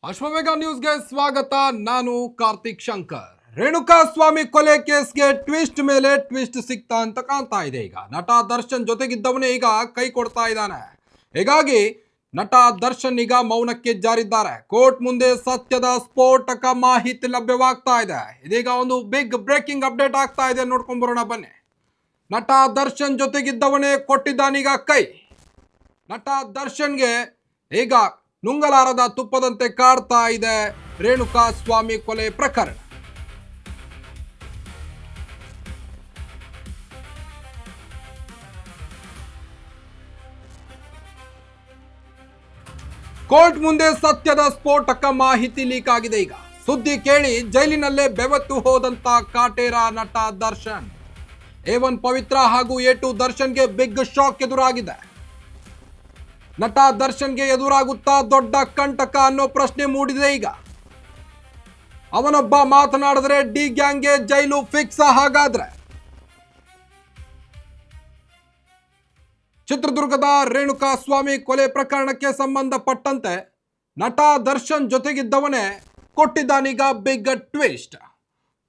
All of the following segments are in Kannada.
ಅಶ್ವವೇಗ ನ್ಯೂಸ್ಗೆ ಸ್ವಾಗತ. ನಾನು ಕಾರ್ತಿಕ್ ಶಂಕರ್. ರೇಣುಕಾ ಸ್ವಾಮಿ ಕೊಲೆ ಕೇಸ್ಗೆ ಟ್ವಿಸ್ಟ್ ಮೇಲೆ ಟ್ವಿಸ್ಟ್ ಸಿಗ್ತಾ ಅಂತ ಕಾಣ್ತಾ ಇದೆ. ಈಗ ನಟ ದರ್ಶನ್ ಜೊತೆಗಿದ್ದವನೇ ಈಗ ಕೈ ಕೊಡ್ತಾ ಇದ್ದಾನೆ. ಹೀಗಾಗಿ ನಟ ದರ್ಶನ್ ಈಗ ಮೌನಕ್ಕೆ ಜಾರಿದ್ದಾರೆ. ಕೋರ್ಟ್ ಮುಂದೆ ಸತ್ಯದ ಸ್ಫೋಟಕ ಮಾಹಿತಿ ಲಭ್ಯವಾಗ್ತಾ ಇದೆ. ಇದೀಗ ಒಂದು ಬಿಗ್ ಬ್ರೇಕಿಂಗ್ ಅಪ್ಡೇಟ್ ಆಗ್ತಾ ಇದೆ, ನೋಡ್ಕೊಂಡ್ ಬರೋಣ ಬನ್ನಿ. ನಟ ದರ್ಶನ್ ಜೊತೆಗಿದ್ದವನೇ ಕೊಟ್ಟಿದ್ದಾನೀಗ ಕೈ. ನಟ ದರ್ಶನ್ಗೆ ಈಗ ನುಂಗಲಾರದ ತುಪ್ಪದಂತೆ ಕಾಡ್ತಾ ಇದೆ ರೇಣುಕಾ ಸ್ವಾಮಿ ಕೊಲೆ ಪ್ರಕರಣ. ಕೋರ್ಟ್ ಮುಂದೆ ಸತ್ಯದ ಸ್ಫೋಟಕ ಮಾಹಿತಿ ಲೀಕ್ ಆಗಿದೆ. ಈಗ ಸುದ್ದಿ ಕೇಳಿ ಜೈಲಿನಲ್ಲೇ ಬೆವತ್ತು ಹೋದಂತ ಕಾಟೇರ ನಟ ದರ್ಶನ್. A1 ಪವಿತ್ರ ಹಾಗೂ A2 ದರ್ಶನ್ಗೆ ಬಿಗ್ ಶಾಕ್ ಎದುರಾಗಿದೆ. ನಟ ದರ್ಶನ್ಗೆ ಎದುರಾಗುತ್ತಾ ದೊಡ್ಡ ಕಂಟಕ ಅನ್ನೋ ಪ್ರಶ್ನೆ ಮೂಡಿದೆ. ಈಗ ಅವನೊಬ್ಬ ಮಾತನಾಡಿದ್ರೆ ಡಿ ಗ್ಯಾಂಗ್ಗೆ ಜೈಲು ಫಿಕ್ಸ್. ಹಾಗಾದ್ರೆ ಚಿತ್ರದುರ್ಗದ ರೇಣುಕಾ ಸ್ವಾಮಿ ಕೊಲೆ ಪ್ರಕರಣಕ್ಕೆ ಸಂಬಂಧಪಟ್ಟಂತೆ ನಟ ದರ್ಶನ್ ಜೊತೆಗಿದ್ದವನೇ ಕೊಟ್ಟಿದ್ದಾನೀಗ ಬಿಗ್ ಟ್ವಿಸ್ಟ್.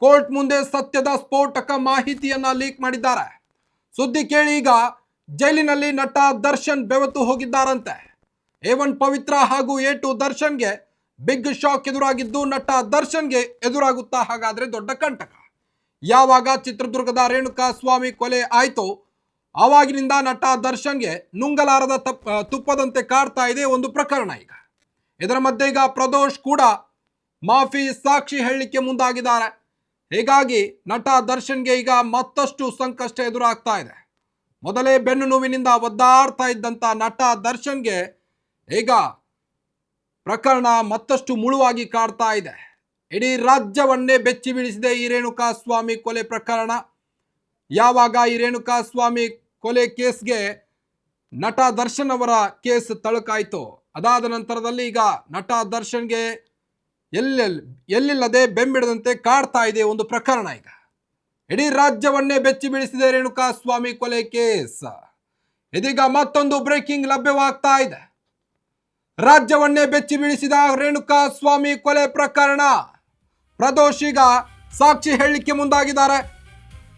ಕೋರ್ಟ್ ಮುಂದೆ ಸತ್ಯದ ಸ್ಫೋಟಕ ಮಾಹಿತಿಯನ್ನ ಲೀಕ್ ಮಾಡಿದ್ದಾರೆ. ಸುದ್ದಿ ಕೇಳಿ ಈಗ ಜೈಲಿನಲ್ಲಿ ನಟ ದರ್ಶನ್ ಬೆವತ್ತು ಹೋಗಿದ್ದಾರಂತೆ. A1 ಪವಿತ್ರ ಹಾಗೂ A2 ದರ್ಶನ್ಗೆ ಬಿಗ್ ಶಾಕ್ ಎದುರಾಗಿದ್ದು, ನಟ ದರ್ಶನ್ಗೆ ಎದುರಾಗುತ್ತಾ ಹಾಗಾದ್ರೆ ದೊಡ್ಡ ಕಂಟಕ. ಯಾವಾಗ ಚಿತ್ರದುರ್ಗದ ರೇಣುಕಾ ಸ್ವಾಮಿ ಕೊಲೆ ಆಯ್ತೋ ಆವಾಗಿನಿಂದ ನಟ ದರ್ಶನ್ಗೆ ನುಂಗಲಾರದ ತುಪ್ಪದಂತೆ ಕಾಡ್ತಾ ಇದೆ ಒಂದು ಪ್ರಕರಣ. ಈಗ ಇದರ ಮಧ್ಯೆ ಈಗ ಪ್ರದೋಷ್ ಕೂಡ ಮಾಫಿ ಸಾಕ್ಷಿ ಹೇಳಲಿಕ್ಕೆ ಮುಂದಾಗಿದ್ದಾರೆ. ಹೀಗಾಗಿ ನಟ ದರ್ಶನ್ಗೆ ಈಗ ಮತ್ತಷ್ಟು ಸಂಕಷ್ಟ ಎದುರಾಗ್ತಾ ಇದೆ. ಮೊದಲೇ ಬೆನ್ನು ನೋವಿನಿಂದ ಒದ್ದಾಡ್ತಾ ಇದ್ದಂತ ನಟ ದರ್ಶನ್ಗೆ ಈಗ ಪ್ರಕರಣ ಮತ್ತಷ್ಟು ಮುಳುವಾಗಿ ಕಾಡ್ತಾ ಇದೆ. ಇಡೀ ರಾಜ್ಯವನ್ನೇ ಬೆಚ್ಚಿ ಬೀಳಿಸಿದೆ ಈ ರೇಣುಕಾ ಸ್ವಾಮಿ ಕೊಲೆ ಪ್ರಕರಣ. ಯಾವಾಗ ಈ ರೇಣುಕಾ ಸ್ವಾಮಿ ಕೊಲೆ ಕೇಸ್ಗೆ ನಟ ದರ್ಶನ್ ಅವರ ಕೇಸ್ ತಳಕಾಯ್ತು, ಅದಾದ ನಂತರದಲ್ಲಿ ಈಗ ನಟ ದರ್ಶನ್ಗೆ ಎಲ್ಲಿಲ್ಲದೆ ಬೆಂಬಿಡದಂತೆ ಕಾಡ್ತಾ ಇದೆ ಒಂದು ಪ್ರಕರಣ. ಈಗ ಇಡೀ ರಾಜ್ಯವನ್ನೇ ಬೆಚ್ಚಿ ಬೀಳಿಸಿದೆ ರೇಣುಕಾ ಸ್ವಾಮಿ ಕೊಲೆ ಕೇಸ್. ಇದೀಗ ಮತ್ತೊಂದು ಬ್ರೇಕಿಂಗ್ ಲಭ್ಯವಾಗ್ತಾ ಇದೆ. ರಾಜ್ಯವನ್ನೇ ಬೆಚ್ಚಿ ಬೀಳಿಸಿದ ರೇಣುಕಾ ಸ್ವಾಮಿ ಕೊಲೆ ಪ್ರಕರಣ. ಪ್ರದೋಷ್ ಈಗ ಸಾಕ್ಷಿ ಹೇಳಲಿಕ್ಕೆ ಮುಂದಾಗಿದ್ದಾರೆ.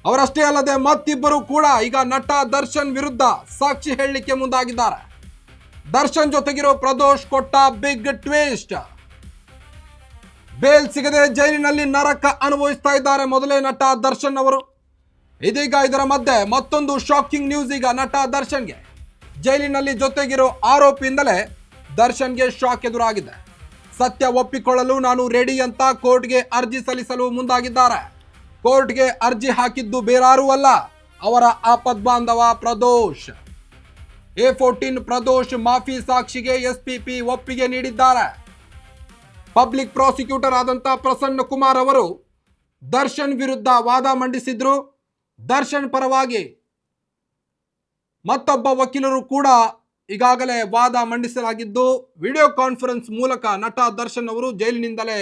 ಅವರಷ್ಟೇ ಅಲ್ಲದೆ ಮತ್ತಿಬ್ಬರು ಕೂಡ ಈಗ ನಟ ದರ್ಶನ್ ವಿರುದ್ಧ ಸಾಕ್ಷಿ ಹೇಳಲಿಕ್ಕೆ ಮುಂದಾಗಿದ್ದಾರೆ. ದರ್ಶನ್ ಜೊತೆಗಿರೋ ಪ್ರದೋಷ್ ಕೊಟ್ಟ ಬಿಗ್ ಟ್ವಿಸ್ಟ್. ಬೇಲ್ ಸಿಗದೆ ಜೈಲಿನಲ್ಲಿ ನರಕ ಅನುಭವಿಸ್ತಾ ಇದ್ದಾರೆ ಮೊದಲೇ ನಟ ದರ್ಶನ್ ಅವರು. ಇದೀಗ ಇದರ ಮಧ್ಯೆ ಮತ್ತೊಂದು ಶಾಕಿಂಗ್ ನ್ಯೂಸ್. ಈಗ ನಟ ದರ್ಶನ್ಗೆ ಜೈಲಿನಲ್ಲಿ ಜೊತೆಗಿರೋ ಆರೋಪಿಯಿಂದಲೇ ದರ್ಶನ್ಗೆ ಶಾಕ್ ಎದುರಾಗಿದೆ. ಸತ್ಯ ಒಪ್ಪಿಕೊಳ್ಳಲು ನಾನು ರೆಡಿ ಅಂತ ಕೋರ್ಟ್ಗೆ ಅರ್ಜಿ ಸಲ್ಲಿಸಲು ಮುಂದಾಗಿದ್ದಾರೆ. ಕೋರ್ಟ್ಗೆ ಅರ್ಜಿ ಹಾಕಿದ್ದು ಬೇರಾರೂ ಅಲ್ಲ, ಅವರ ಆಪದ್ಬಾಂಧವ ಪ್ರದೋಷ್. A14 ಪ್ರದೋಷ್ ಮಾಫಿ ಸಾಕ್ಷಿಗೆ SPP ಒಪ್ಪಿಗೆ ನೀಡಿದ್ದಾರೆ. ಪಬ್ಲಿಕ್ ಪ್ರಾಸಿಕ್ಯೂಟರ್ ಆದಂತ ಪ್ರಸನ್ನ ಕುಮಾರ್ ಅವರು ದರ್ಶನ್ ವಿರುದ್ಧ ವಾದ ಮಂಡಿಸಿದ್ರು. ದರ್ಶನ್ ಪರವಾಗಿ ಮತ್ತೊಬ್ಬ ವಕೀಲರು ಕೂಡ ಈಗಾಗಲೇ ವಾದ ಮಂಡಿಸಲಾಗಿದ್ದು, ವಿಡಿಯೋ ಕಾನ್ಫರೆನ್ಸ್ ಮೂಲಕ ನಟ ದರ್ಶನ್ ಅವರು ಜೈಲಿನಿಂದಲೇ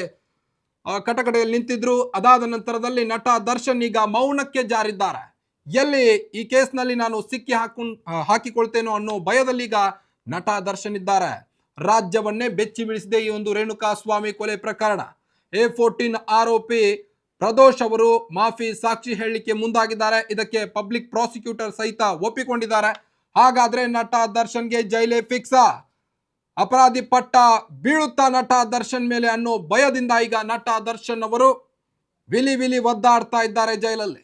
ಕಟಕಡೆಯಲ್ಲಿ ನಿಂತಿದ್ರು. ಅದಾದ ನಂತರದಲ್ಲಿ ನಟ ದರ್ಶನ್ ಈಗ ಮೌನಕ್ಕೆ ಜಾರಿದ್ದಾರೆ. ಎಲ್ಲಿ ಈ ಕೇಸ್ನಲ್ಲಿ ನಾನು ಸಿಕ್ಕಿ ಹಾಕಿಕೊಳ್ತೇನೋ ಅನ್ನೋ ಭಯದಲ್ಲಿ ಈಗ ನಟ ದರ್ಶನ್ ಇದ್ದಾರೆ. ರಾಜ್ಯವನ್ನೇ ಬೆಚ್ಚಿ ಬೀಳಿಸಿದೆ ಈ ಒಂದು ರೇಣುಕಾ ಸ್ವಾಮಿ ಕೊಲೆ ಪ್ರಕರಣ. A14 ಆರೋಪಿ ಪ್ರದೋಷ್ ಅವರು ಮಾಫಿ ಸಾಕ್ಷಿ ಹೇಳಲಿಕ್ಕೆ ಮುಂದಾಗಿದ್ದಾರೆ. ಇದಕ್ಕೆ ಪಬ್ಲಿಕ್ ಪ್ರಾಸಿಕ್ಯೂಟರ್ ಸಹಿತ ಒಪ್ಪಿಕೊಂಡಿದ್ದಾರೆ. ಹಾಗಾದ್ರೆ ನಟ ದರ್ಶನ್ಗೆ ಜೈಲೇ ಫಿಕ್ಸ, ಅಪರಾಧಿ ಪಟ್ಟ ಬೀಳುತ್ತಾ ನಟ ದರ್ಶನ್ ಮೇಲೆ ಅನ್ನೋ ಭಯದಿಂದ ಈಗ ನಟ ದರ್ಶನ್ ಅವರು ವಿಲಿ ಒದ್ದಾಡ್ತಾ ಇದ್ದಾರೆ ಜೈಲಲ್ಲಿ.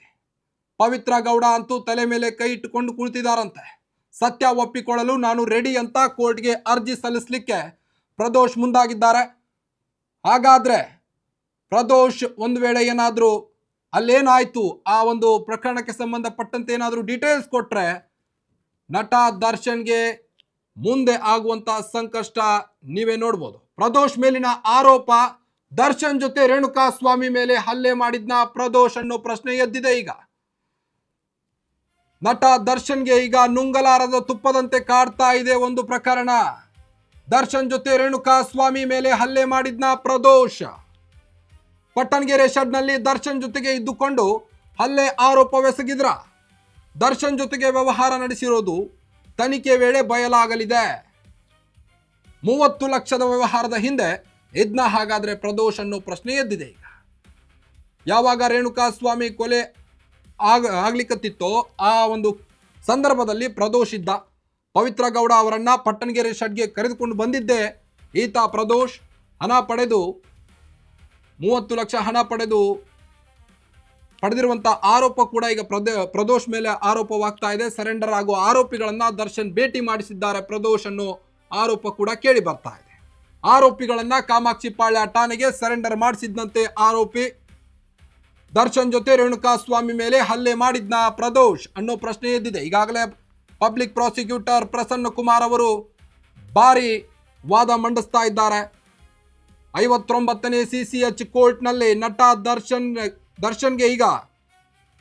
ಪವಿತ್ರ ಗೌಡ ಅಂತೂ ತಲೆ ಮೇಲೆ ಕೈ ಇಟ್ಟುಕೊಂಡು ಕುಳಿತಿದ್ದಾರಂತೆ. ಸತ್ಯ ಒಪ್ಪಿಕೊಳ್ಳಲು ನಾನು ರೆಡಿ ಅಂತ ಕೋರ್ಟ್ಗೆ ಅರ್ಜಿ ಸಲ್ಲಿಸಲಿಕ್ಕೆ ಪ್ರದೋಷ್ ಮುಂದಾಗಿದ್ದಾರೆ. ಹಾಗಾದ್ರೆ ಪ್ರದೋಷ್ ಒಂದು ವೇಳೆ ಏನಾದರೂ ಅಲ್ಲೇನಾಯ್ತು ಆ ಒಂದು ಪ್ರಕರಣಕ್ಕೆ ಸಂಬಂಧಪಟ್ಟಂತೆ ಏನಾದರೂ ಡೀಟೇಲ್ಸ್ ಕೊಟ್ರೆ ನಟ ದರ್ಶನ್ಗೆ ಮುಂದೆ ಆಗುವಂತ ಸಂಕಷ್ಟ ನೀವೇ ನೋಡ್ಬೋದು. ಪ್ರದೋಷ್ ಮೇಲಿನ ಆರೋಪ ದರ್ಶನ್ ಜೊತೆ ರೇಣುಕಾ ಸ್ವಾಮಿ ಮೇಲೆ ಹಲ್ಲೆ ಮಾಡಿದ್ನ ಪ್ರದೋಷ್ ಅನ್ನೋ ಪ್ರಶ್ನೆ ಎದ್ದಿದೆ. ಈಗ ನಟ ದರ್ಶನ್ಗೆ ಈಗ ನುಂಗಲಾರದ ತುಪ್ಪದಂತೆ ಕಾಡ್ತಾ ಇದೆ ಒಂದು ಪ್ರಕರಣ. ದರ್ಶನ್ ಜೊತೆ ರೇಣುಕಾ ಸ್ವಾಮಿ ಮೇಲೆ ಹಲ್ಲೆ ಮಾಡಿದ್ನ ಪ್ರದೋಷ್. ಪಟ್ಟಣಗೆರೆ ಶೆಡ್ನಲ್ಲಿ ದರ್ಶನ್ ಜೊತೆಗೆ ಇದ್ದುಕೊಂಡು ಹಲ್ಲೆ ಆರೋಪವೆಸಗಿದ್ರ. ದರ್ಶನ್ ಜೊತೆಗೆ ವ್ಯವಹಾರ ನಡೆಸಿರೋದು ತನಿಖೆ ವೇಳೆ ಬಯಲಾಗಲಿದೆ. 30 ಲಕ್ಷದ ವ್ಯವಹಾರದ ಹಿಂದೆ ಇದನ್ನ ಹಾಗಾದ್ರೆ ಪ್ರದೋಷ್ ಅನ್ನೋ ಪ್ರಶ್ನೆ ಎದ್ದಿದೆ ಈಗ. ಯಾವಾಗ ರೇಣುಕಾ ಸ್ವಾಮಿ ಕೊಲೆ ಆಗ್ಲಿಕ್ಕತ್ತಿತ್ತೋ ಆ ಒಂದು ಸಂದರ್ಭದಲ್ಲಿ ಪ್ರದೋಷ್ ಇದ್ದ. ಪವಿತ್ರ ಗೌಡ ಅವರನ್ನ ಪಟ್ಟಣಗೆರೆ ಶೆಡ್ಗೆ ಕರೆದುಕೊಂಡು ಬಂದಿದ್ದೆ ಈತ ಪ್ರದೋಷ್. ಹಣ ಪಡೆದು 30 ಲಕ್ಷ ಹಣ ಪಡೆದಿರುವಂತ ಆರೋಪ ಕೂಡ ಈಗ ಪ್ರದೋಷ್ ಮೇಲೆ ಆರೋಪವಾಗ್ತಾ ಇದೆ. ಸರೆಂಡರ್ ಆಗುವ ಆರೋಪಿಗಳನ್ನ ದರ್ಶನ್ ಭೇಟಿ ಮಾಡಿಸಿದ್ದಾರೆ ಪ್ರದೋಷ್ ಅನ್ನೋ ಆರೋಪ ಕೂಡ ಕೇಳಿ ಬರ್ತಾ ಇದೆ. ಆರೋಪಿಗಳನ್ನ ಕಾಮಾಕ್ಷಿ ಪಾಳ್ಯ ಠಾಣೆಗೆ ಸರೆಂಡರ್ ಮಾಡಿಸಿದಂತೆ ಆರೋಪಿ ದರ್ಶನ್ ಜೊತೆ ರೇಣುಕಾ ಸ್ವಾಮಿ ಮೇಲೆ ಹಲ್ಲೆ ಮಾಡಿದ್ನ ಪ್ರದೋಷ್ ಅನ್ನೋ ಪ್ರಶ್ನೆ ಎದ್ದಿದೆ. ಈಗಾಗಲೇ ಪಬ್ಲಿಕ್ ಪ್ರಾಸಿಕ್ಯೂಟರ್ ಪ್ರಸನ್ನ ಕುಮಾರ್ ಅವರು ಭಾರಿ ವಾದ ಮಂಡಿಸ್ತಾ ಇದ್ದಾರೆ. 59ನೇ CCH ಕೋರ್ಟ್ನಲ್ಲಿ ನಟ ದರ್ಶನ್ಗೆ ಈಗ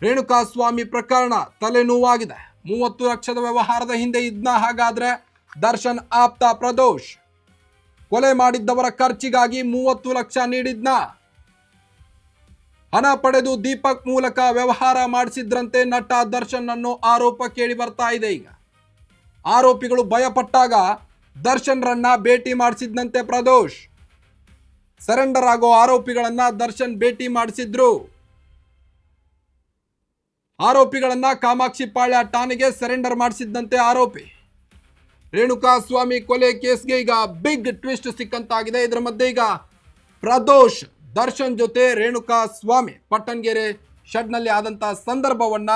ರೇಣುಕಾ ಸ್ವಾಮಿ ಪ್ರಕರಣ ತಲೆನೋವಾಗಿದೆ. 30 ಲಕ್ಷದ ವ್ಯವಹಾರದ ಹಿಂದೆ ಇದ್ನ ಹಾಗಾದ್ರೆ ದರ್ಶನ್ ಆಪ್ತ ಪ್ರದೋಷ್ ಕೊಲೆ ಮಾಡಿದ್ದವರ ಖರ್ಚಿಗಾಗಿ 30 ಲಕ್ಷ ನೀಡಿದ್ನ. ಹಣ ಪಡೆದು ದೀಪಕ್ ಮೂಲಕ ವ್ಯವಹಾರ ಮಾಡಿಸಿದ್ರಂತೆ ನಟ ದರ್ಶನ್ ಅನ್ನೋ ಆರೋಪ ಕೇಳಿ ಬರ್ತಾ ಇದೆ. ಈಗ ಆರೋಪಿಗಳು ಭಯಪಟ್ಟಾಗ ದರ್ಶನ್ ರನ್ನ ಭೇಟಿ ಮಾಡಿಸಿದ್ನಂತೆ ಪ್ರದೋಷ್. ಸರೆಂಡರ್ ಆಗೋ ಆರೋಪಿಗಳನ್ನ ದರ್ಶನ್ ಭೇಟಿ ಮಾಡಿಸಿದ್ರು. ಆರೋಪಿಗಳನ್ನ ಕಾಮಾಕ್ಷಿ ಪಾಳ್ಯ ಠಾಣೆಗೆ ಸರೆಂಡರ್ ಮಾಡಿಸಿದ್ದಂತೆ ಆರೋಪಿ. ರೇಣುಕಾ ಸ್ವಾಮಿ ಕೊಲೆ ಕೇಸ್ಗೆ ಈಗ ಬಿಗ್ ಟ್ವಿಸ್ಟ್ ಸಿಕ್ಕಂತಾಗಿದೆ. ಇದರ ಮಧ್ಯೆ ಈಗ ಪ್ರದೋಷ್ ದರ್ಶನ್ ಜೊತೆ ರೇಣುಕಾ ಸ್ವಾಮಿ ಪಟ್ಟಣಗೆರೆ ಶೆಡ್ನಲ್ಲಿ ಆದಂತ ಸಂದರ್ಭವನ್ನ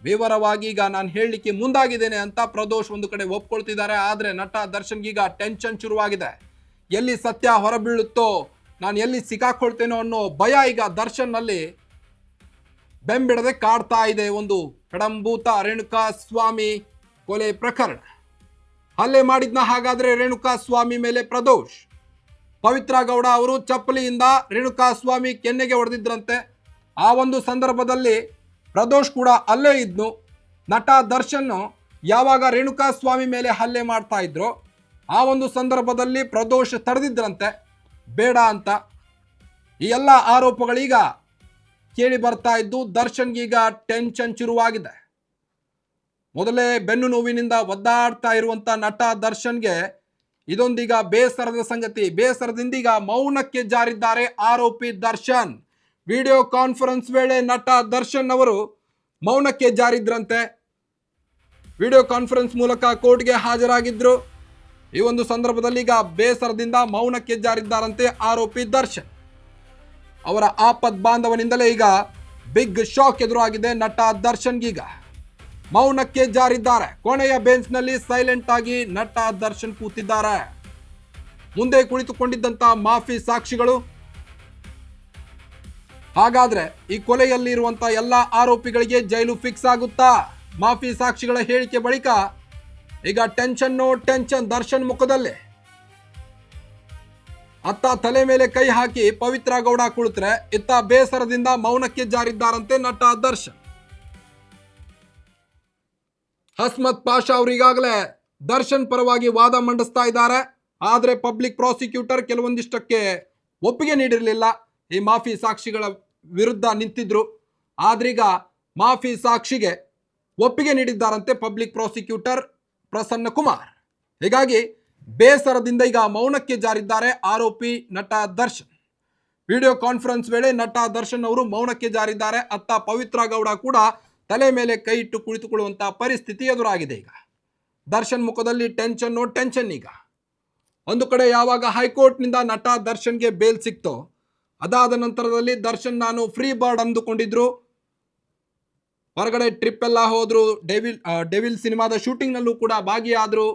ವಿವರವಾಗಿ ಈಗ ನಾನು ಹೇಳಲಿಕ್ಕೆ ಮುಂದಾಗಿದ್ದೇನೆ ಅಂತ ಪ್ರದೋಷ್ ಒಂದು ಕಡೆ ಒಪ್ಕೊಳ್ತಿದ್ದಾರೆ. ಆದ್ರೆ ನಟ ದರ್ಶನ್ಗೀಗ ಟೆನ್ಷನ್ ಶುರುವಾಗಿದೆ. ಎಲ್ಲಿ ಸತ್ಯ ಹೊರಬೀಳುತ್ತೋ, ನಾನು ಎಲ್ಲಿ ಸಿಕ್ಕಾಕೊಳ್ತೇನೋ ಅನ್ನೋ ಭಯ ಈಗ ದರ್ಶನ್ ನಲ್ಲಿ ಬೆಂಬಿಡದೆ ಕಾಡ್ತಾ ಇದೆ. ಒಂದು ಕಡಂಭೂತ ರೇಣುಕಾ ಸ್ವಾಮಿ ಕೊಲೆ ಪ್ರಕರಣ. ಹಲ್ಲೆ ಮಾಡಿದ್ನ ಹಾಗಾದ್ರೆ ರೇಣುಕಾ ಸ್ವಾಮಿ ಮೇಲೆ ಪ್ರದೋಷ್. ಪವಿತ್ರ ಗೌಡ ಅವರು ಚಪ್ಪಲಿಯಿಂದ ರೇಣುಕಾ ಸ್ವಾಮಿ ಕೆನ್ನೆಗೆ ಹೊಡೆದಿದ್ರಂತೆ. ಆ ಒಂದು ಸಂದರ್ಭದಲ್ಲಿ ಪ್ರದೋಷ್ ಕೂಡ ಅಲ್ಲೇ ಇದ್ನು. ನಟ ದರ್ಶನ್ ಯಾವಾಗ ರೇಣುಕಾ ಸ್ವಾಮಿ ಮೇಲೆ ಹಲ್ಲೆ ಮಾಡ್ತಾ ಇದ್ರು ಆ ಒಂದು ಸಂದರ್ಭದಲ್ಲಿ ಪ್ರದೋಷ್ ತಡೆದಿದ್ರಂತೆ ಬೇಡ ಅಂತ. ಈ ಎಲ್ಲ ಆರೋಪಗಳೀಗ ಕೇಳಿ ಬರ್ತಾ ಇದ್ದು ದರ್ಶನ್ಗೀಗ ಟೆನ್ಷನ್ ಶುರುವಾಗಿದೆ. ಮೊದಲೇ ಬೆನ್ನು ನೋವಿನಿಂದ ಒದ್ದಾಡ್ತಾ ಇರುವಂತ ನಟ ದರ್ಶನ್ಗೆ ಇದೊಂದೀಗ ಬೇಸರದ ಸಂಗತಿ. ಬೇಸರದಿಂದೀಗ ಮೌನಕ್ಕೆ ಜಾರಿದ್ದಾರೆ ಆರೋಪಿ ದರ್ಶನ್. ವಿಡಿಯೋ ಕಾನ್ಫರೆನ್ಸ್ ವೇಳೆ ನಟ ದರ್ಶನ್ ಅವರು ಮೌನಕ್ಕೆ ಜಾರಿದ್ರಂತೆ. ವಿಡಿಯೋ ಕಾನ್ಫರೆನ್ಸ್ ಮೂಲಕ ಕೋರ್ಟ್ಗೆ ಹಾಜರಾಗಿದ್ರು. ಈ ಒಂದು ಸಂದರ್ಭದಲ್ಲಿ ಈಗ ಬೇಸರದಿಂದ ಮೌನಕ್ಕೆ ಜಾರಿದ್ದಾರಂತೆ ಆರೋಪಿ ದರ್ಶನ್. ಅವರ ಆಪದ್ ಬಾಂಧವನಿಂದಲೇ ಈಗ ಬಿಗ್ ಶಾಕ್ ಎದುರಾಗಿದೆ ನಟ ದರ್ಶನ್ಗೀಗ. ಮೌನಕ್ಕೆ ಜಾರಿದ್ದಾರೆ. ಕೊನೆಯ ಬೆಂಚ್ನಲ್ಲಿ ಸೈಲೆಂಟ್ ಆಗಿ ನಟ ದರ್ಶನ್ ಕೂತಿದ್ದಾರೆ. ಮುಂದೆ ಕುಳಿತುಕೊಂಡಿದ್ದಂತ ಮಾಫಿ ಸಾಕ್ಷಿಗಳು, ಹಾಗಾದ್ರೆ ಈ ಕೊಲೆಯಲ್ಲಿ ಇರುವಂತ ಎಲ್ಲ ಆರೋಪಿಗಳಿಗೆ ಜೈಲು ಫಿಕ್ಸ್ ಆಗುತ್ತಾ? ಮಾಫಿ ಸಾಕ್ಷಿಗಳ ಹೇಳಿಕೆ ಬಳಿಕ ಈಗ ಟೆನ್ಷನ್ ದರ್ಶನ್ ಮುಖದಲ್ಲಿ. ಅತ್ತ ತಲೆ ಮೇಲೆ ಕೈ ಹಾಕಿ ಪವಿತ್ರ ಗೌಡ ಕುಳಿತರೆ ಇತ್ತ ಬೇಸರದಿಂದ ಮೌನಕ್ಕೆ ಜಾರಿದ್ದಾರಂತೆ ನಟ ದರ್ಶನ್. ಹಸ್ಮತ್ ಪಾಷಾ ಅವರು ಈಗಾಗಲೇ ದರ್ಶನ್ ಪರವಾಗಿ ವಾದ ಮಂಡಿಸ್ತಾ ಇದ್ದಾರೆ. ಆದರೆ ಪಬ್ಲಿಕ್ ಪ್ರಾಸಿಕ್ಯೂಟರ್ ಕೆಲವೊಂದಿಷ್ಟಕ್ಕೆ ಒಪ್ಪಿಗೆ ನೀಡಿರಲಿಲ್ಲ. ಈ ಮಾಫಿ ಸಾಕ್ಷಿಗಳ ವಿರುದ್ಧ ನಿಂತಿದ್ರು. ಆದ್ರೀಗ ಮಾಫಿ ಸಾಕ್ಷಿಗೆ ಒಪ್ಪಿಗೆ ನೀಡಿದ್ದಾರಂತೆ ಪಬ್ಲಿಕ್ ಪ್ರಾಸಿಕ್ಯೂಟರ್ ಪ್ರಸನ್ನ ಕುಮಾರ್. ಹೀಗಾಗಿ ಬೇಸರದಿಂದ ಈಗ ಮೌನಕ್ಕೆ ಜಾರಿದ್ದಾರೆ ಆರೋಪಿ ನಟ ದರ್ಶನ್. ವಿಡಿಯೋ ಕಾನ್ಫರೆನ್ಸ್ ವೇಳೆ ನಟ ದರ್ಶನ್ ಅವರು ಮೌನಕ್ಕೆ ಜಾರಿದ್ದಾರೆ. ಅತ್ತ ಪವಿತ್ರ ಗೌಡ ಕೂಡ ತಲೆ ಮೇಲೆ ಕೈ ಇಟ್ಟು ಕುಳಿತುಕೊಳ್ಳುವಂತ ಪರಿಸ್ಥಿತಿ ಎದುರಾಗಿದೆ. ಈಗ ದರ್ಶನ್ ಮುಖದಲ್ಲಿ ಟೆನ್ಷನ್. ಈಗ ಒಂದು ಕಡೆ ಯಾವಾಗ ಹೈಕೋರ್ಟ್ನಿಂದ ನಟ ದರ್ಶನ್ಗೆ ಬೇಲ್ ಸಿಕ್ತೋ ಅದಾದ ನಂತರದಲ್ಲಿ ದರ್ಶನ್ ನಾನು ಫ್ರೀ ಬರ್ಡ್ ಅಂದುಕೊಂಡಿದ್ರು. ಹೊರಗಡೆ ಟ್ರಿಪ್ ಎಲ್ಲ ಹೋದ್ರು. ಡೆವಿಲ್ ಸಿನಿಮಾದ ಶೂಟಿಂಗ್ನಲ್ಲೂ ಕೂಡ ಭಾಗಿಯಾದರು.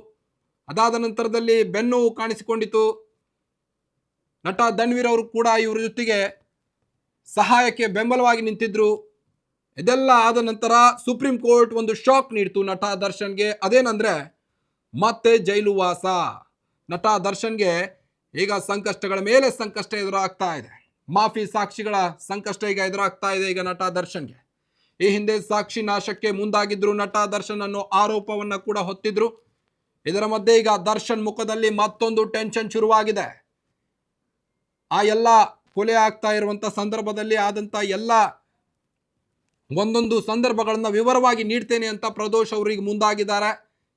ಅದಾದ ನಂತರದಲ್ಲಿ ಬೆನ್ನು ಕಾಣಿಸಿಕೊಂಡಿತು. ನಟ ಧನ್ವೀರ್ ಅವರು ಕೂಡ ಇವರ ಜೊತೆಗೆ ಸಹಾಯಕ್ಕೆ ಬೆಂಬಲವಾಗಿ ನಿಂತಿದ್ರು. ಇದೆಲ್ಲ ಆದ ನಂತರ ಸುಪ್ರೀಂ ಕೋರ್ಟ್ ಒಂದು ಶಾಕ್ ನೀಡಿತು ನಟ ದರ್ಶನ್ಗೆ. ಅದೇನಂದ್ರೆ ಮತ್ತೆ ಜೈಲು ವಾಸ. ನಟ ದರ್ಶನ್ಗೆ ಈಗ ಸಂಕಷ್ಟಗಳ ಮೇಲೆ ಸಂಕಷ್ಟ ಎದುರಾಗ್ತಾ ಇದೆ. ಮಾಫಿ ಸಾಕ್ಷಿಗಳ ಸಂಕಷ್ಟ ಈಗ ಎದುರಾಗ್ತಾ ಇದೆ ಈಗ ನಟ ದರ್ಶನ್ಗೆ. ಈ ಹಿಂದೆ ಸಾಕ್ಷಿ ನಾಶಕ್ಕೆ ಮುಂದಾಗಿದ್ರು ನಟ ದರ್ಶನ್ ಅನ್ನೋ ಆರೋಪವನ್ನ ಕೂಡ ಹೊತ್ತಿದ್ರು. ಇದರ ಮಧ್ಯೆ ಈಗ ದರ್ಶನ್ ಮುಖದಲ್ಲಿ ಮತ್ತೊಂದು ಟೆನ್ಷನ್ ಶುರುವಾಗಿದೆ. ಆ ಎಲ್ಲ ಕೊಲೆ ಆಗ್ತಾ ಇರುವಂತ ಸಂದರ್ಭದಲ್ಲಿ ಆದಂತ ಎಲ್ಲ ಒಂದೊಂದು ಸಂದರ್ಭಗಳನ್ನ ವಿವರವಾಗಿ ನೀಡ್ತೇನೆ ಅಂತ ಪ್ರದೋಷ್ ಅವರಿಗೆ ಮುಂದಾಗಿದ್ದಾರೆ.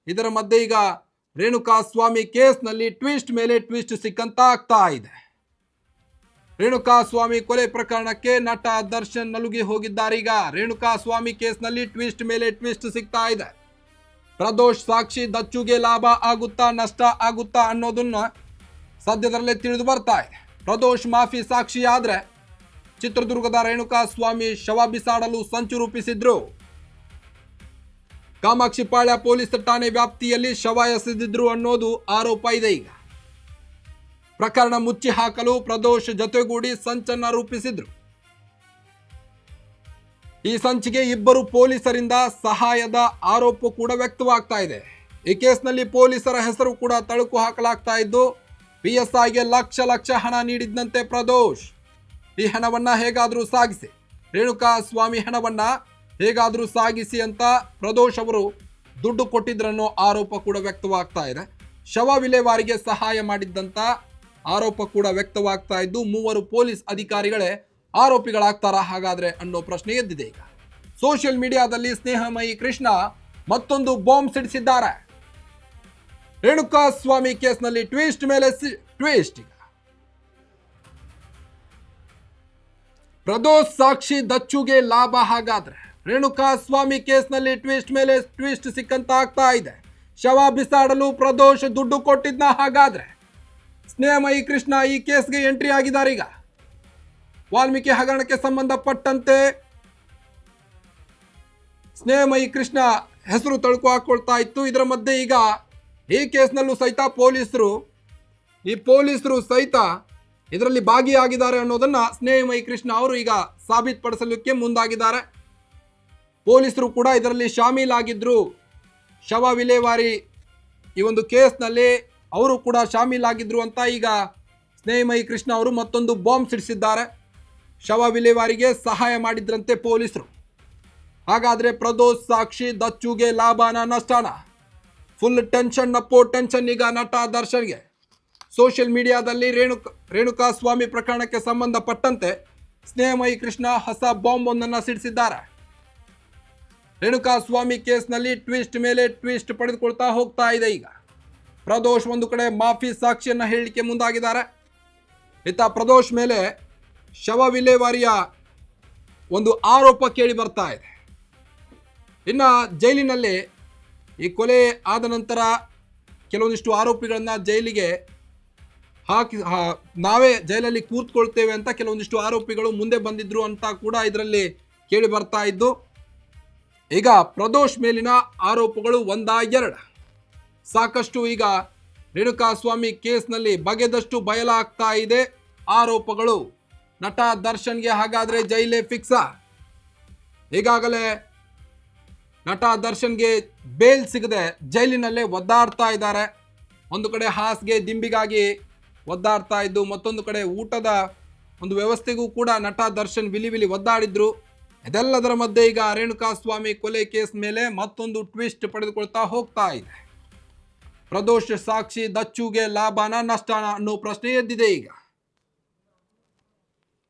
ಇದರ ಮಧ್ಯೆ ಈಗ ರೇಣುಕಾ ಸ್ವಾಮಿ ಕೇಸ್ನಲ್ಲಿ ಟ್ವಿಸ್ಟ್ ಮೇಲೆ ಟ್ವಿಸ್ಟ್ ಸಿಕ್ಕಂತ ಆಗ್ತಾ ಇದೆ. ರೇಣುಕಾಸ್ವಾಮಿ ಕೊಲೆ ಪ್ರಕರಣಕ್ಕೆ ನಟ ದರ್ಶನ್ ನಲುಗಿ ಹೋಗಿದ್ದಾರೀಗ. ರೇಣುಕಾಸ್ವಾಮಿ ಕೇಸ್ನಲ್ಲಿ ಟ್ವಿಸ್ಟ್ ಮೇಲೆ ಟ್ವಿಸ್ಟ್ ಸಿಗ್ತಾ ಇದೆ. ಪ್ರದೋಷ್ ಸಾಕ್ಷಿ ದಚ್ಚುಗೆ ಲಾಭ ಆಗುತ್ತಾ ನಷ್ಟ ಆಗುತ್ತಾ ಅನ್ನೋದನ್ನ ಸದ್ಯದಲ್ಲೇ ತಿಳಿದು ಬರ್ತಾ ಇದೆ. ಪ್ರದೋಷ್ ಮಾಫಿ ಸಾಕ್ಷಿಯಾದ್ರೆ ಚಿತ್ರದುರ್ಗದ ರೇಣುಕಾಸ್ವಾಮಿ ಶವ ಬಿಸಾಡಲು ಸಂಚು ರೂಪಿಸಿದ್ರು. ಕಾಮಾಕ್ಷಿಪಾಳ್ಯ ಪೊಲೀಸ್ ಠಾಣೆ ವ್ಯಾಪ್ತಿಯಲ್ಲಿ ಶವ ಎಸೆದಿದ್ರು ಅನ್ನೋದು ಆರೋಪ ಇದೆ. ಈಗ ಪ್ರಕರಣ ಮುಚ್ಚಿ ಹಾಕಲು ಪ್ರದೋಷ್ ಜೊತೆಗೂಡಿ ಸಂಚನ್ನ ರೂಪಿಸಿದ್ರು. ಈ ಸಂಚಿಗೆ ಇಬ್ಬರು ಪೊಲೀಸರಿಂದ ಸಹಾಯದ ಆರೋಪ ಕೂಡ ವ್ಯಕ್ತವಾಗ್ತಾ ಇದೆ. ಈ ಕೇಸ್ನಲ್ಲಿ ಪೊಲೀಸರ ಹೆಸರು ಕೂಡ ತಳುಕು ಹಾಕಲಾಗ್ತಾ ಇದ್ದು, PSIಗೆ ಲಕ್ಷ ಹಣ ನೀಡಿದ್ದಂತೆ ಪ್ರದೋಷ್. ಈ ಹಣವನ್ನ ಹೇಗಾದ್ರೂ ಸಾಗಿಸಿ, ರೇಣುಕಾಸ್ವಾಮಿ ಹಣವನ್ನ ಹೇಗಾದ್ರೂ ಸಾಗಿಸಿ ಅಂತ ಪ್ರದೋಷ್ ಅವರು ದುಡ್ಡು ಕೊಟ್ಟಿದ್ರನ್ನೋ ಆರೋಪ ಕೂಡ ವ್ಯಕ್ತವಾಗ್ತಾ ಇದೆ. ಶವ ವಿಲೇವಾರಿಗೆ ಸಹಾಯ ಮಾಡಿದ್ದಂತ ಆರೋಪ ಕೂಡ ವ್ಯಕ್ತವಾಗ್ತಾ ಇದ್ದು, ಮೂವರು ಪೊಲೀಸ್ ಅಧಿಕಾರಿಗಳೇ ಆರೋಪಿಗಳಾಗ್ತಾರಾ ಹಾಗಾದ್ರೆ ಅನ್ನೋ ಪ್ರಶ್ನೆ ಎದ್ದಿದೆ. ಈಗ ಸೋಷಿಯಲ್ ಮೀಡಿಯಾದಲ್ಲಿ ಸ್ನೇಹಮಯಿ ಕೃಷ್ಣ ಮತ್ತೊಂದು ಬಾಂಬ್ ಸಿಡಿಸಿದ್ದಾರೆ. ರೇಣುಕಾಸ್ವಾಮಿ ಕೇಸ್ನಲ್ಲಿ ಟ್ವಿಸ್ಟ್ ಮೇಲೆ ಟ್ವಿಸ್ಟ್. ಈಗ ಪ್ರದೋಷ್ ಸಾಕ್ಷಿ ದಚ್ಚುಗೆ ಲಾಭ. ಹಾಗಾದ್ರೆ ರೇಣುಕಾಸ್ವಾಮಿ ಕೇಸ್ನಲ್ಲಿ ಟ್ವಿಸ್ಟ್ ಮೇಲೆ ಟ್ವಿಸ್ಟ್ ಸಿಕ್ಕಂತ ಆಗ್ತಾ ಇದೆ. ಶವ ಬಿಸಾಡಲು ಪ್ರದೋಷ್ ದುಡ್ಡು ಕೊಟ್ಟಿದ್ನ. ಹಾಗಾದ್ರೆ ಸ್ನೇಹಮಯಿ ಕೃಷ್ಣ ಈ ಕೇಸ್ಗೆ ಎಂಟ್ರಿ ಆಗಿದ್ದಾರೆ. ಈಗ ವಾಲ್ಮೀಕಿ ಹಗರಣಕ್ಕೆ ಸಂಬಂಧಪಟ್ಟಂತೆ ಸ್ನೇಹಮಯಿ ಕೃಷ್ಣ ಹೆಸರು ತಳುಕು ಹಾಕೊಳ್ತಾ ಇತ್ತು. ಇದರ ಮಧ್ಯೆ ಈಗ ಈ ಕೇಸ್ನಲ್ಲೂ ಸಹಿತ ಪೊಲೀಸರು ಸಹಿತ ಇದರಲ್ಲಿ ಭಾಗಿಯಾಗಿದ್ದಾರೆ ಅನ್ನೋದನ್ನ ಸ್ನೇಹಮಯಿ ಕೃಷ್ಣ ಅವರು ಈಗ ಸಾಬೀತುಪಡಿಸಲಿಕ್ಕೆ ಮುಂದಾಗಿದ್ದಾರೆ. ಪೊಲೀಸರು ಕೂಡ ಇದರಲ್ಲಿ ಶಾಮೀಲಾಗಿದ್ರು. ಶವ ವಿಲೇವಾರಿ ಈ ಒಂದು ಕೇಸ್ನಲ್ಲಿ ಅವರು ಕೂಡ ಶಾಮೀಲಾಗಿದ್ರು ಅಂತ ಈಗ ಸ್ನೇಹಮಯಿ ಕೃಷ್ಣ ಅವರು ಮತ್ತೊಂದು ಬಾಂಬ್ ಸಿಡಿಸಿದ್ದಾರೆ. ಶವ ವಿಲೇವಾರಿಗೆ ಸಹಾಯ ಮಾಡಿದ್ರಂತೆ ಪೊಲೀಸರು. ಹಾಗಾದ್ರೆ ಪ್ರದೋಷ್ ಸಾಕ್ಷಿ ದಚ್ಚುಗೆ ಲಾಭನ ನಷ್ಟನ? ಫುಲ್ ಟೆನ್ಷನ್ ಅಪ್ಪೋ ಟೆನ್ಷನ್ ಈಗ ನಟ ದರ್ಶನ್ಗೆ. ಸೋಷಿಯಲ್ ಮೀಡಿಯಾದಲ್ಲಿ ರೇಣುಕಾಸ್ವಾಮಿ ಪ್ರಕರಣಕ್ಕೆ ಸಂಬಂಧಪಟ್ಟಂತೆ ಸ್ನೇಹಮಯಿ ಕೃಷ್ಣ ಹೊಸ ಬಾಂಬ್ ಒಂದನ್ನು ಸಿಡಿಸಿದ್ದಾರೆ. ರೇಣುಕಾಸ್ವಾಮಿ ಕೇಸ್ನಲ್ಲಿ ಟ್ವಿಸ್ಟ್ ಮೇಲೆ ಟ್ವಿಸ್ಟ್ ಪಡೆದುಕೊಳ್ತಾ ಹೋಗ್ತಾ ಇದೆ. ಈಗ ಪ್ರದೋಷ್ ಒಂದು ಕಡೆ ಮಾಫಿ ಸಾಕ್ಷಿಯನ್ನ ಹೇಳಲಿಕ್ಕೆ ಮುಂದಾಗಿದ್ದಾರೆ. ಇತ್ತ ಪ್ರದೋಷ್ ಮೇಲೆ ಶವ ವಿಲೇವಾರಿಯ ಒಂದು ಆರೋಪ ಕೇಳಿ ಬರ್ತಾ ಇದೆ. ಇನ್ನು ಜೈಲಿನಲ್ಲಿ ಈ ಕೊಲೆ ಆದ ನಂತರ ಕೆಲವೊಂದಿಷ್ಟು ಆರೋಪಿಗಳನ್ನ ಜೈಲಿಗೆ ನಾವೇ ಜೈಲಲ್ಲಿ ಕೂತ್ಕೊಳ್ತೇವೆ ಅಂತ ಕೆಲವೊಂದಿಷ್ಟು ಆರೋಪಿಗಳು ಮುಂದೆ ಬಂದಿದ್ರು ಅಂತ ಕೂಡ ಇದರಲ್ಲಿ ಕೇಳಿ ಬರ್ತಾ ಇದ್ದು, ಈಗ ಪ್ರದೋಷ್ ಮೇಲಿನ ಆರೋಪಗಳು ಒಂದಾ ಸಾಕಷ್ಟು ಈಗ ರೇಣುಕಾಸ್ವಾಮಿ ಕೇಸ್ನಲ್ಲಿ ಬಗೆದಷ್ಟು ಬಯಲಾಗ್ತಾ ಇದೆ ಆರೋಪಗಳು. ನಟ ದರ್ಶನ್ಗೆ ಹಾಗಾದ್ರೆ ಜೈಲೇ ಫಿಕ್ಸಾ? ಈಗಾಗಲೇ ನಟ ದರ್ಶನ್ಗೆ ಬೇಲ್ ಸಿಗದೆ ಜೈಲಿನಲ್ಲೇ ಒದ್ದಾಡ್ತಾ ಇದ್ದಾರೆ. ಒಂದು ಕಡೆ ಹಾಸಿಗೆ ದಿಂಬಿಗಾಗಿ ಒದ್ದಾಡ್ತಾ ಇದ್ದು, ಮತ್ತೊಂದು ಕಡೆ ಊಟದ ಒಂದು ವ್ಯವಸ್ಥೆಗೂ ಕೂಡ ನಟ ದರ್ಶನ್ ವಿಲಿ ಒದ್ದಾಡಿದ್ರು. ಇದೆಲ್ಲದರ ಮಧ್ಯೆ ಈಗ ರೇಣುಕಾಸ್ವಾಮಿ ಕೊಲೆ ಕೇಸ್ ಮೇಲೆ ಮತ್ತೊಂದು ಟ್ವಿಸ್ಟ್ ಪಡೆದುಕೊಳ್ತಾ ಹೋಗ್ತಾ ಇದೆ. ಪ್ರದೋಷ್ ಸಾಕ್ಷಿ ದಚ್ಚುಗೆ ಲಾಭನ ನಷ್ಟನ ಅನ್ನೋ ಪ್ರಶ್ನೆ ಎದ್ದಿದೆ. ಈಗ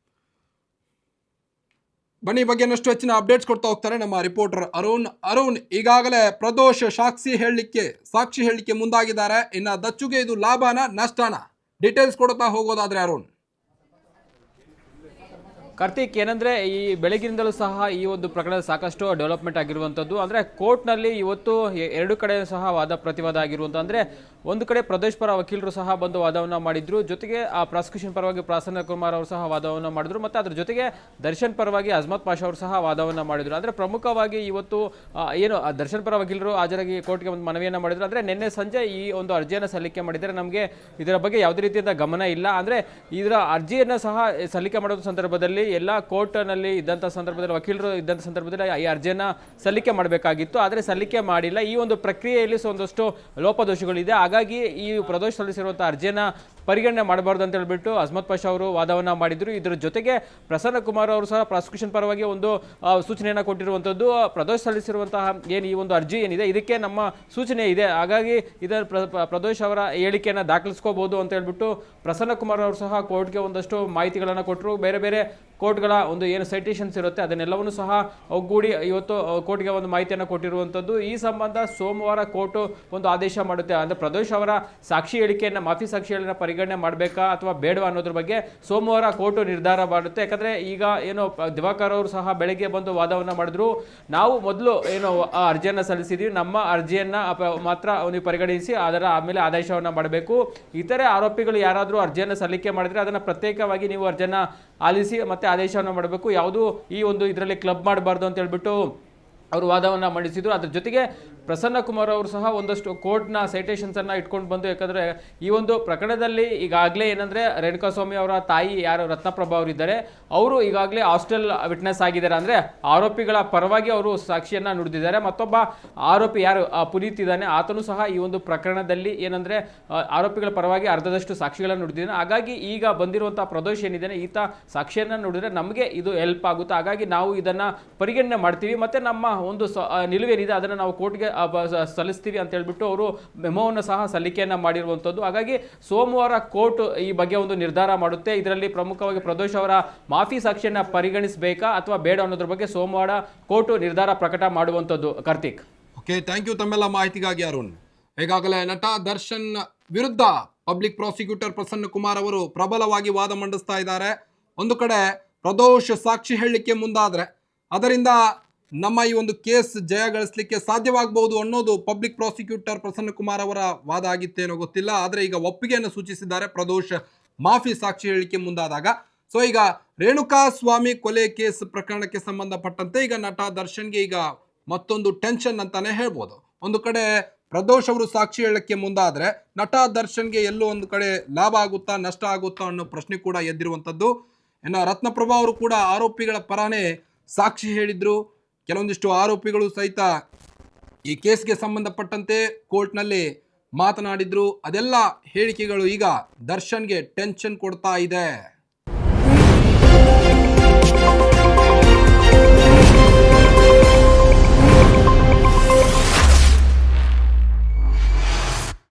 ಬನ್ನಿ ಬಗ್ಗೆ ಇನ್ನಷ್ಟು ಹೆಚ್ಚಿನ ಅಪ್ಡೇಟ್ಸ್ ಕೊಡ್ತಾ ಹೋಗ್ತಾರೆ ನಮ್ಮ ರಿಪೋರ್ಟರ್ ಅರುಣ್. ಈಗಾಗಲೇ ಪ್ರದೋಷ್ ಸಾಕ್ಷಿ ಹೇಳಲಿಕ್ಕೆ ಮುಂದಾಗಿದ್ದಾರೆ. ಇನ್ನು ದಚ್ಚುಗೆ ಇದು ಲಾಭನ ನಷ್ಟನ ಡೀಟೇಲ್ಸ್ ಕೊಡ್ತಾ ಹೋಗೋದಾದ್ರೆ ಅರುಣ್. ಕಾರ್ತಿಕ್, ಏನಂದರೆ ಈ ಬೆಳಗಿನಿಂದಲೂ ಸಹ ಈ ಒಂದು ಪ್ರಕರಣ ಸಾಕಷ್ಟು ಡೆವಲಪ್ಮೆಂಟ್ ಆಗಿರುವಂಥದ್ದು. ಅಂದರೆ ಕೋರ್ಟ್ನಲ್ಲಿ ಇವತ್ತು ಎರಡು ಕಡೆ ಸಹ ವಾದ ಪ್ರತಿವಾದ ಆಗಿರುವಂಥ, ಅಂದರೆ ಒಂದು ಕಡೆ ಪ್ರದೋಷ್ ಪರ ವಕೀಲರು ಸಹ ಬಂದು ವಾದವನ್ನು ಮಾಡಿದ್ರು, ಜೊತೆಗೆ ಆ ಪ್ರಾಸಿಕ್ಯೂಷನ್ ಪರವಾಗಿ ಪ್ರಸನ್ನ ಕುಮಾರ್ ಅವರು ಸಹ ವಾದವನ್ನು ಮಾಡಿದ್ರು, ಮತ್ತು ಅದ್ರ ಜೊತೆಗೆ ದರ್ಶನ್ ಪರವಾಗಿ ಅಜ್ಮತ್ ಪಾಷಾ ಅವರು ಸಹ ವಾದವನ್ನು ಮಾಡಿದರು. ಅಂದರೆ ಪ್ರಮುಖವಾಗಿ ಇವತ್ತು ಏನು ದರ್ಶನ್ ಪರ ವಕೀಲರು ಹಾಜರಾಗಿ ಕೋರ್ಟ್ಗೆ ಒಂದು ಮನವಿಯನ್ನು ಮಾಡಿದ್ರು. ಅಂದರೆ ನಿನ್ನೆ ಸಂಜೆ ಈ ಒಂದು ಅರ್ಜಿಯನ್ನು ಸಲ್ಲಿಕೆ ಮಾಡಿದರೆ ನಮಗೆ ಇದರ ಬಗ್ಗೆ ಯಾವುದೇ ರೀತಿಯಾದ ಗಮನ ಇಲ್ಲ. ಅಂದರೆ ಇದರ ಅರ್ಜಿಯನ್ನು ಸಹ ಸಲ್ಲಿಕೆ ಮಾಡೋದ ಸಂದರ್ಭದಲ್ಲಿ ಎಲ್ಲ ಕೋರ್ಟ್ನಲ್ಲಿ ಇದ್ದಂಥ ಸಂದರ್ಭದಲ್ಲಿ ವಕೀಲರು ಇದ್ದಂಥ ಸಂದರ್ಭದಲ್ಲಿ ಈ ಅರ್ಜಿಯನ್ನು ಸಲ್ಲಿಕೆ ಮಾಡಬೇಕಾಗಿತ್ತು, ಆದರೆ ಸಲ್ಲಿಕೆ ಮಾಡಿಲ್ಲ. ಈ ಒಂದು ಪ್ರಕ್ರಿಯೆಯಲ್ಲಿ ಒಂದಷ್ಟು ಲೋಪದೋಷಗಳಿದೆ. ಹಾಗಾಗಿ ಈ ಪ್ರದೋಷ್ ಸಲ್ಲಿಸಿರುವಂಥ ಅರ್ಜಿಯನ್ನು ಪರಿಗಣನೆ ಮಾಡಬಾರ್ದು ಅಂತ ಹೇಳ್ಬಿಟ್ಟು ಅಜ್ಮತ್ ಪಾಷಾ ಅವರು ವಾದವನ್ನು ಮಾಡಿದರು. ಇದರ ಜೊತೆಗೆ ಪ್ರಸನ್ನ ಕುಮಾರ್ ಅವರು ಸಹ ಪ್ರಾಸಿಕ್ಯೂಷನ್ ಪರವಾಗಿ ಒಂದು ಸೂಚನೆಯನ್ನು ಕೊಟ್ಟಿರುವಂಥದ್ದು. ಪ್ರದೋಷ್ ಸಲ್ಲಿಸಿರುವಂತಹ ಏನು ಈ ಒಂದು ಅರ್ಜಿ ಏನಿದೆ ಇದಕ್ಕೆ ನಮ್ಮ ಸೂಚನೆ ಇದೆ, ಹಾಗಾಗಿ ಇದರ ಪ್ರದೋಷ್ ಅವರ ಹೇಳಿಕೆಯನ್ನು ದಾಖಲಿಸ್ಕೋಬಹುದು ಅಂತ ಹೇಳ್ಬಿಟ್ಟು ಪ್ರಸನ್ನ ಕುಮಾರ್ ಅವರು ಸಹ ಕೋರ್ಟ್ಗೆ ಒಂದಷ್ಟು ಮಾಹಿತಿಗಳನ್ನು ಕೊಟ್ಟರು. ಬೇರೆ ಬೇರೆ ಕೋರ್ಟ್ಗಳ ಒಂದು ಏನು ಸೈಟೇಷನ್ಸ್ ಇರುತ್ತೆ ಅದನ್ನೆಲ್ಲವನ್ನು ಸಹ ಒಗ್ಗೂಡಿ ಇವತ್ತು ಕೋರ್ಟ್ಗೆ ಒಂದು ಮಾಹಿತಿಯನ್ನು ಕೊಟ್ಟಿರುವಂಥದ್ದು. ಈ ಸಂಬಂಧ ಸೋಮವಾರ ಕೋರ್ಟ್ ಒಂದು ಆದೇಶ ಮಾಡುತ್ತೆ. ಅಂದರೆ ಪ್ರದೋಷ್ ಅವರ ಸಾಕ್ಷಿ ಹೇಳಿಕೆಯನ್ನು ಮಾಫಿ ಸಾಕ್ಷಿ ಹೇಳಿಕೆಯನ್ನು ಪರಿಗಣನೆ ಮಾಡಬೇಕಾ ಅಥವಾ ಬೇಡವಾ ಅನ್ನೋದ್ರ ಬಗ್ಗೆ ಸೋಮವಾರ ಕೋರ್ಟ್ ನಿರ್ಧಾರ ಮಾಡುತ್ತೆ. ಯಾಕಂದ್ರೆ ಈಗ ಏನು ದಿವಾಕರ್ ಅವರು ಸಹ ಬೆಳಗ್ಗೆ ಬಂದು ವಾದವನ್ನ ಮಾಡಿದ್ರು. ನಾವು ಮೊದಲು ಏನು ಅರ್ಜಿಯನ್ನ ಸಲ್ಲಿಸಿದ್ವಿ, ನಮ್ಮ ಅರ್ಜಿಯನ್ನ ಮಾತ್ರ ನೀವು ಪರಿಗಣಿಸಿ ಅದರ ಆಮೇಲೆ ಆದೇಶವನ್ನ ಮಾಡಬೇಕು. ಇತರೆ ಆರೋಪಿಗಳು ಯಾರಾದರೂ ಅರ್ಜಿಯನ್ನ ಸಲ್ಲಿಕೆ ಮಾಡಿದ್ರೆ ಅದನ್ನ ಪ್ರತ್ಯೇಕವಾಗಿ ನೀವು ಅರ್ಜಿಯನ್ನ ಆಲಿಸಿ ಮತ್ತೆ ಆದೇಶವನ್ನು ಮಾಡಬೇಕು. ಯಾವುದು ಈ ಒಂದು ಇದರಲ್ಲಿ ಕ್ಲಬ್ ಮಾಡಬಾರ್ದು ಅಂತ ಹೇಳ್ಬಿಟ್ಟು ಅವರು ವಾದವನ್ನು ಮಂಡಿಸಿದ್ರು. ಅದ್ರ ಜೊತೆಗೆ ಪ್ರಸನ್ನ ಕುಮಾರ್ ಅವರು ಸಹ ಒಂದಷ್ಟು ಕೋರ್ಟ್ನ ಸೈಟೇಷನ್ಸ್ ಅನ್ನ ಇಟ್ಕೊಂಡು ಬಂದು, ಯಾಕಂದ್ರೆ ಈ ಒಂದು ಪ್ರಕರಣದಲ್ಲಿ ಈಗಾಗಲೇ ಏನಂದ್ರೆ ರೇಣುಕಾಸ್ವಾಮಿ ಅವರ ತಾಯಿ ಯಾರು ರತ್ನಪ್ರಭಾ ಅವರು ಇದ್ದಾರೆ, ಅವರು ಈಗಾಗಲೇ ಹಾಸ್ಟೆಲ್ ವಿಟ್ನೆಸ್ ಆಗಿದ್ದಾರೆ. ಅಂದ್ರೆ ಆರೋಪಿಗಳ ಪರವಾಗಿ ಅವರು ಸಾಕ್ಷಿಯನ್ನ ನುಡಿದಿದ್ದಾರೆ. ಮತ್ತೊಬ್ಬ ಆರೋಪಿ ಯಾರು ಪುನೀತ್ ಇದ್ದಾನೆ, ಆತನು ಸಹ ಈ ಒಂದು ಪ್ರಕರಣದಲ್ಲಿ ಏನಂದ್ರೆ ಆರೋಪಿಗಳ ಪರವಾಗಿ ಅರ್ಧದಷ್ಟು ಸಾಕ್ಷಿಗಳನ್ನು ನುಡಿದಿದ್ದಾನೆ. ಹಾಗಾಗಿ ಈಗ ಬಂದಿರುವಂತಹ ಪ್ರದೋಷ್ ಏನಿದ್ದಾನೆ, ಈತ ಸಾಕ್ಷಿಯನ್ನ ನುಡಿದ್ರೆ ನಮಗೆ ಇದು ಹೆಲ್ಪ್ ಆಗುತ್ತೆ. ಹಾಗಾಗಿ ನಾವು ಇದನ್ನ ಪರಿಗಣನೆ ಮಾಡ್ತೀವಿ, ಮತ್ತೆ ನಮ್ಮ ಒಂದು ನಿಲುವೇನಿದೆ ಅದನ್ನು ನಾವು ಕೋರ್ಟ್ಗೆ ಸಲ್ಲಿಸ್ತೀವಿ ಅಂತ ಹೇಳ್ಬಿಟ್ಟು ಅವರು ಮೆಮೋವನ್ನು ಸಹ ಸಲ್ಲಿಕೆಯನ್ನ ಮಾಡಿರುವಂಥದ್ದು. ಹಾಗಾಗಿ ಸೋಮವಾರ ಕೋರ್ಟ್ ಈ ಬಗ್ಗೆ ಒಂದು ನಿರ್ಧಾರ ಮಾಡುತ್ತೆ. ಇದರಲ್ಲಿ ಪ್ರಮುಖವಾಗಿ ಪ್ರದೋಷ್ ಅವರ ಮಾಫಿ ಸಾಕ್ಷಿಯನ್ನ ಪರಿಗಣಿಸಬೇಕಾ ಅಥವಾ ಬೇಡ ಅನ್ನೋದ್ರ ಬಗ್ಗೆ ಸೋಮವಾರ ಕೋರ್ಟ್ ನಿರ್ಧಾರ ಪ್ರಕಟ ಮಾಡುವಂಥದ್ದು. ಕಾರ್ತಿಕ್, ಓಕೆ, ಥ್ಯಾಂಕ್ ಯು ತಮ್ಮೆಲ್ಲ ಮಾಹಿತಿಗಾಗಿ ಅರುಣ್. ಈಗಾಗಲೇ ನಟ ದರ್ಶನ್ ವಿರುದ್ಧ ಪಬ್ಲಿಕ್ ಪ್ರಾಸಿಕ್ಯೂಟರ್ ಪ್ರಸನ್ನ ಕುಮಾರ್ ಅವರು ಪ್ರಬಲವಾಗಿ ವಾದ ಮಂಡಿಸ್ತಾ ಇದ್ದಾರೆ. ಒಂದು ಕಡೆ ಪ್ರದೋಷ್ ಸಾಕ್ಷಿ ಹೇಳಲಿಕ್ಕೆ ಮುಂದಾದ್ರೆ ಅದರಿಂದ ನಮ್ಮ ಈ ಒಂದು ಕೇಸ್ ಜಯಗಳಿಸಲಿಕ್ಕೆ ಸಾಧ್ಯವಾಗಬಹುದು ಅನ್ನೋದು ಪಬ್ಲಿಕ್ ಪ್ರಾಸಿಕ್ಯೂಟರ್ ಪ್ರಸನ್ನ ಕುಮಾರ್ ಅವರ ವಾದ ಆಗಿತ್ತೇನೋ ಗೊತ್ತಿಲ್ಲ. ಆದರೆ ಈಗ ಒಪ್ಪಿಗೆಯನ್ನು ಸೂಚಿಸಿದ್ದಾರೆ ಪ್ರದೋಷ್ ಮಾಫಿ ಸಾಕ್ಷಿ ಹೇಳಿಕೆ ಮುಂದಾದಾಗ. ಸೊ ಈಗ ರೇಣುಕಾ ಸ್ವಾಮಿ ಕೊಲೆ ಕೇಸ್ ಪ್ರಕರಣಕ್ಕೆ ಸಂಬಂಧಪಟ್ಟಂತೆ ಈಗ ನಟ ದರ್ಶನ್ಗೆ ಈಗ ಮತ್ತೊಂದು ಟೆನ್ಷನ್ ಅಂತಾನೆ ಹೇಳ್ಬೋದು. ಒಂದು ಕಡೆ ಪ್ರದೋಷ್ ಅವರು ಸಾಕ್ಷಿ ಹೇಳಕ್ಕೆ ಮುಂದಾದ್ರೆ ನಟ ದರ್ಶನ್ಗೆ ಎಲ್ಲೋ ಒಂದು ಕಡೆ ಲಾಭ ಆಗುತ್ತಾ ನಷ್ಟ ಆಗುತ್ತಾ ಅನ್ನೋ ಪ್ರಶ್ನೆ ಕೂಡ ಎದ್ದಿರುವಂಥದ್ದು. ಇನ್ನು ರತ್ನಪ್ರಭಾ ಅವರು ಕೂಡ ಆರೋಪಿಗಳ ಪರನೇ ಸಾಕ್ಷಿ ಹೇಳಿದ್ರು. ಕೆಲವೊಂದಿಷ್ಟು ಆರೋಪಿಗಳು ಸಹಿತ ಈ ಕೇಸ್ಗೆ ಸಂಬಂಧಪಟ್ಟಂತೆ ಕೋರ್ಟ್ನಲ್ಲಿ ಮಾತನಾಡಿದ್ರು. ಅದೆಲ್ಲ ಹೇಳಿಕೆಗಳು ಈಗ ದರ್ಶನ್ಗೆ ಟೆನ್ಷನ್ ಕೊಡ್ತಾ ಇದೆ.